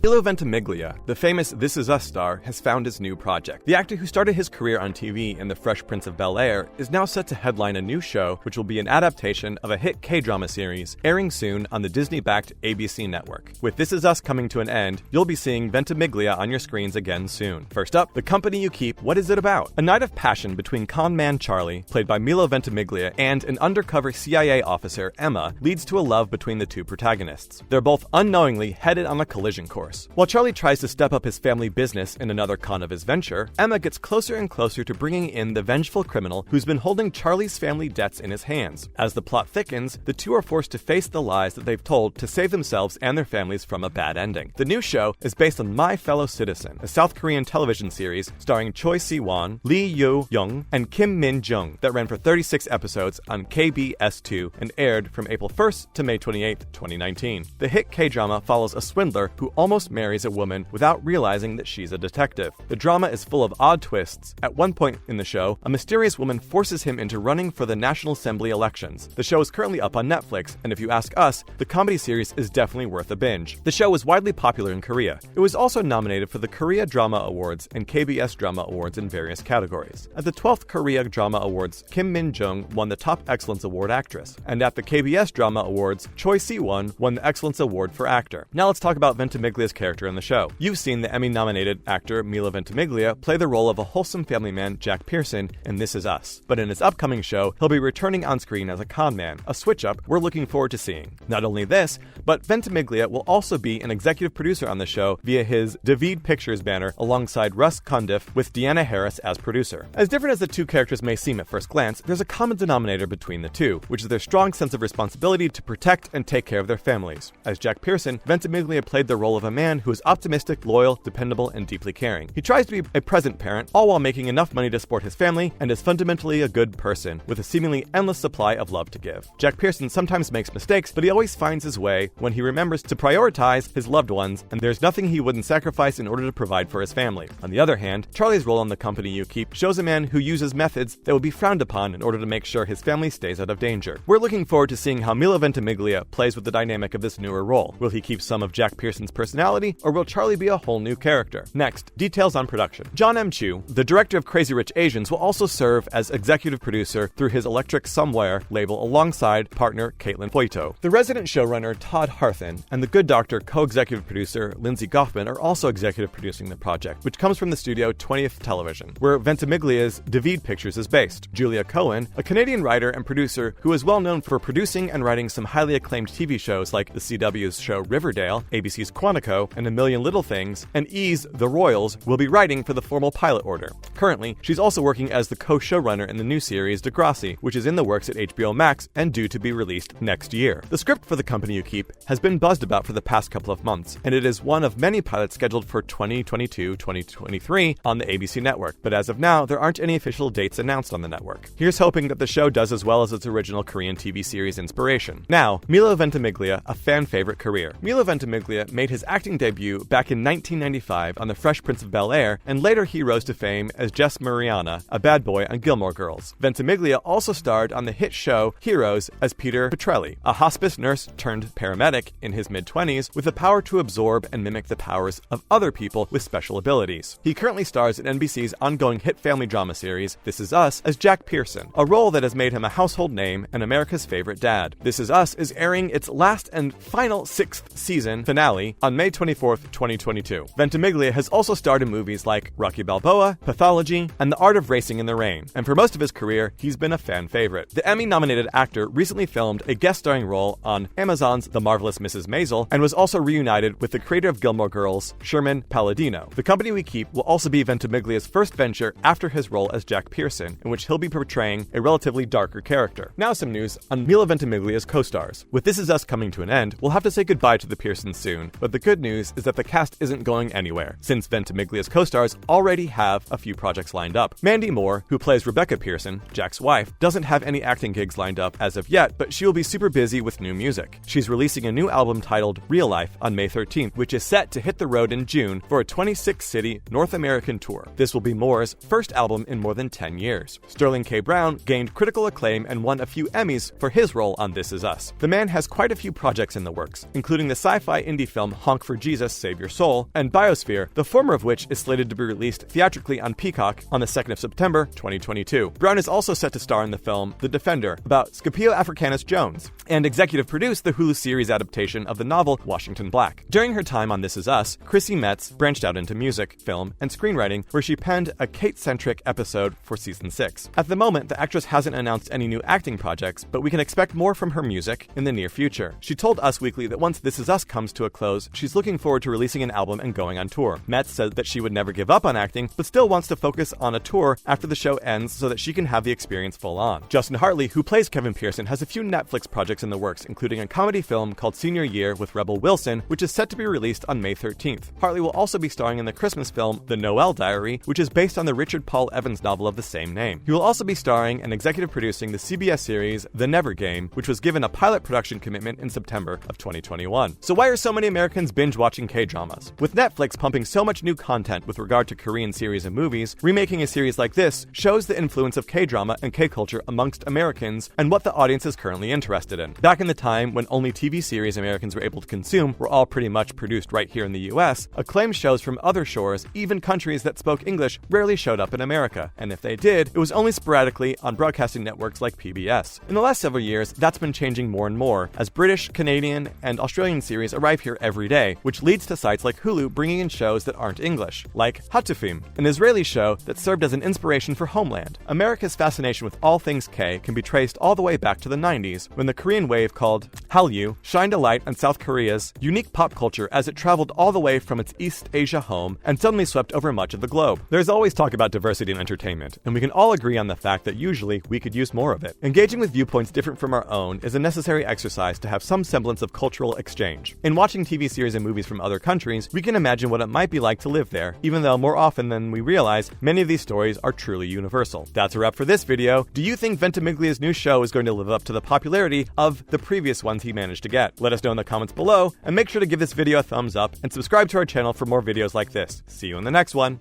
Milo Ventimiglia, the famous This Is Us star, has found his new project. The actor who started his career on TV in The Fresh Prince of Bel-Air is now set to headline a new show which will be an adaptation of a hit K-drama series airing soon on the Disney-backed ABC network. With This Is Us coming to an end, you'll be seeing Ventimiglia on your screens again soon. First up, The Company You Keep, what is it about? A night of passion between con man Charlie, played by Milo Ventimiglia, and an undercover CIA officer, Emma, leads to a love between the two protagonists. They're both unknowingly headed on a collision course. While Charlie tries to step up his family business in another con of his venture, Emma gets closer and closer to bringing in the vengeful criminal who's been holding Charlie's family debts in his hands. As the plot thickens, the two are forced to face the lies that they've told to save themselves and their families from a bad ending. The new show is based on My Fellow Citizen, a South Korean television series starring Choi Si-won, Lee Yoo-young, and Kim Min-jung that ran for 36 episodes on KBS2 and aired from April 1st to May 28, 2019. The hit K-drama follows a swindler who almost marries a woman without realizing that she's a detective. The drama is full of odd twists. At one point in the show, a mysterious woman forces him into running for the National Assembly elections. The show is currently up on Netflix, and if you ask us, the comedy series is definitely worth a binge. The show was widely popular in Korea. It was also nominated for the Korea Drama Awards and KBS Drama Awards in various categories. At the 12th Korea Drama Awards, Kim Min-jung won the Top Excellence Award Actress, and at the KBS Drama Awards, Choi Si-won won the Excellence Award for Actor. Now let's talk about Ventimiglia's character in the show. You've seen the Emmy-nominated actor Milo Ventimiglia play the role of a wholesome family man, Jack Pearson, in This Is Us. But in his upcoming show, he'll be returning on screen as a con man, a switch-up we're looking forward to seeing. Not only this, but Ventimiglia will also be an executive producer on the show via his David Pictures banner alongside Russ Cundiff with Deanna Harris as producer. As different as the two characters may seem at first glance, there's a common denominator between the two, which is their strong sense of responsibility to protect and take care of their families. As Jack Pearson, Ventimiglia played the role of a man who is optimistic, loyal, dependable, and deeply caring. He tries to be a present parent, all while making enough money to support his family, and is fundamentally a good person, with a seemingly endless supply of love to give. Jack Pearson sometimes makes mistakes, but he always finds his way when he remembers to prioritize his loved ones, and there's nothing he wouldn't sacrifice in order to provide for his family. On the other hand, Charlie's role on The Company You Keep shows a man who uses methods that would be frowned upon in order to make sure his family stays out of danger. We're looking forward to seeing how Milo Ventimiglia plays with the dynamic of this newer role. Will he keep some of Jack Pearson's personality, or will Charlie be a whole new character? Next, details on production. John M. Chu, the director of Crazy Rich Asians, will also serve as executive producer through his Electric Somewhere label alongside partner Caitlin Foyto. The resident showrunner Todd Harthan and The Good Doctor co-executive producer Lindsay Goffman are also executive producing the project, which comes from the studio 20th Television, where Ventimiglia's David Pictures is based. Julia Cohen, a Canadian writer and producer who is well known for producing and writing some highly acclaimed TV shows like the CW's show Riverdale, ABC's Quantico, and A Million Little Things, and E's The Royals, will be writing for the formal pilot order. Currently, she's also working as the co-showrunner in the new series Degrassi, which is in the works at HBO Max and due to be released next year. The script for The Company You Keep has been buzzed about for the past couple of months, and it is one of many pilots scheduled for 2022-2023 on the ABC network, but as of now, there aren't any official dates announced on the network. Here's hoping that the show does as well as its original Korean TV series inspiration. Now, Milo Ventimiglia, a fan favorite career. Milo Ventimiglia made his acting debut back in 1995 on The Fresh Prince of Bel-Air, and later he rose to fame as Jess Mariana, a bad boy on Gilmore Girls. Ventimiglia also starred on the hit show Heroes as Peter Petrelli, a hospice nurse turned paramedic in his mid-20s with the power to absorb and mimic the powers of other people with special abilities. He currently stars in NBC's ongoing hit family drama series This Is Us as Jack Pearson, a role that has made him a household name and America's favorite dad. This Is Us is airing its last and final 6th season finale on May 24th, 2022. Ventimiglia has also starred in movies like Rocky Balboa, Pathology, and The Art of Racing in the Rain, and for most of his career, he's been a fan favorite. The Emmy-nominated actor recently filmed a guest starring role on Amazon's The Marvelous Mrs. Maisel and was also reunited with the creator of Gilmore Girls, Sherman Palladino. The Company We Keep will also be Ventimiglia's first venture after his role as Jack Pearson, in which he'll be portraying a relatively darker character. Now some news on Milo Ventimiglia's co-stars. With This Is Us coming to an end, we'll have to say goodbye to the Pearsons soon, but the good news is that the cast isn't going anywhere, since Ventimiglia's co-stars already have a few projects lined up. Mandy Moore, who plays Rebecca Pearson, Jack's wife, doesn't have any acting gigs lined up as of yet, but she will be super busy with new music. She's releasing a new album titled Real Life on May 13th, which is set to hit the road in June for a 26-city North American tour. This will be Moore's first album in more than 10 years. Sterling K. Brown gained critical acclaim and won a few Emmys for his role on This Is Us. The man has quite a few projects in the works, including the sci-fi indie film Honk for For Jesus Save Your Soul, and Biosphere, the former of which is slated to be released theatrically on Peacock on the 2nd of September 2022. Brown is also set to star in the film The Defender, about Scipio Africanus Jones, and executive produced the Hulu series adaptation of the novel Washington Black. During her time on This Is Us, Chrissy Metz branched out into music, film, and screenwriting, where she penned a Kate-centric episode for season 6. At the moment, the actress hasn't announced any new acting projects, but we can expect more from her music in the near future. She told Us Weekly that once This Is Us comes to a close, she's looking forward to releasing an album and going on tour. Metz said that she would never give up on acting, but still wants to focus on a tour after the show ends so that she can have the experience full on. Justin Hartley, who plays Kevin Pearson, has a few Netflix projects in the works, including a comedy film called Senior Year with Rebel Wilson, which is set to be released on May 13th. Hartley will also be starring in the Christmas film The Noel Diary, which is based on the Richard Paul Evans novel of the same name. He will also be starring and executive producing the CBS series The Never Game, which was given a pilot production commitment in September of 2021. So why are so many Americans binge-watching K-dramas? With Netflix pumping so much new content with regard to Korean series and movies, remaking a series like this shows the influence of K-drama and K-culture amongst Americans and what the audience is currently interested in. Back in the time when only TV series Americans were able to consume were all pretty much produced right here in the US, acclaimed shows from other shores, even countries that spoke English, rarely showed up in America, and if they did, it was only sporadically on broadcasting networks like PBS. In the last several years, that's been changing more and more, as British, Canadian, and Australian series arrive here every day, which leads to sites like Hulu bringing in shows that aren't English, like Hatufim, an Israeli show that served as an inspiration for Homeland. America's fascination with all things K can be traced all the way back to the 90s, when the Korean wave called Hallyu shined a light on South Korea's unique pop culture as it traveled all the way from its East Asia home and suddenly swept over much of the globe. There's always talk about diversity in entertainment, and we can all agree on the fact that usually we could use more of it. Engaging with viewpoints different from our own is a necessary exercise to have some semblance of cultural exchange. In watching TV series and movies from other countries, we can imagine what it might be like to live there, even though more often than we realize, many of these stories are truly universal. That's a wrap for this video. Do you think Ventimiglia's new show is going to live up to the popularity of the previous ones he managed to get? Let us know in the comments below, and make sure to give this video a thumbs up and subscribe to our channel for more videos like this. See you in the next one.